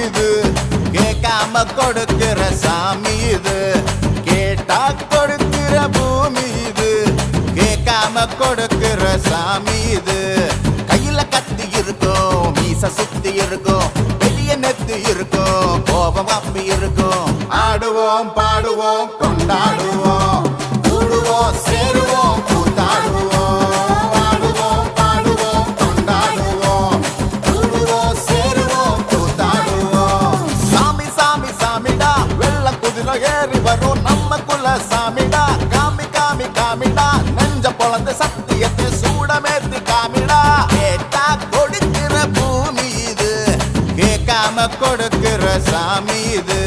இது கேட்காம கொடுக்கிற சாமி இது கேட்டா கொடுக்கிற பூமி இது கேட்காம கொடுக்கிற சாமி இது கையில கத்தி இருக்கும் மீச சுத்தி இருக்கும் பெரிய நெத்தி இருக்கும் கோபம் அப்பி இருக்கும் ஆடுவோம் பாடுவோம் கொண்டாடுவோம் கூடுவோம் சேருவோம் கூத்தாடுவோம் ஆடுவோம் பாடுவோம் கொண்டாடுவோம் கூடுவோம் சேருவோம் கூத்தாடுவோம் சாமி சாமி சாமிடா வெள்ள குதிரை ஏறி வரும் நம்ம குல சாமிடா காமி காமி காமிடா நெஞ்ச பொழந்த சத்தியத்தை சூடமேத்தி காமிடா கேட்டா கொடுக்கிற பூமி இது கேட்காம கொடுக்கிற சாமி இது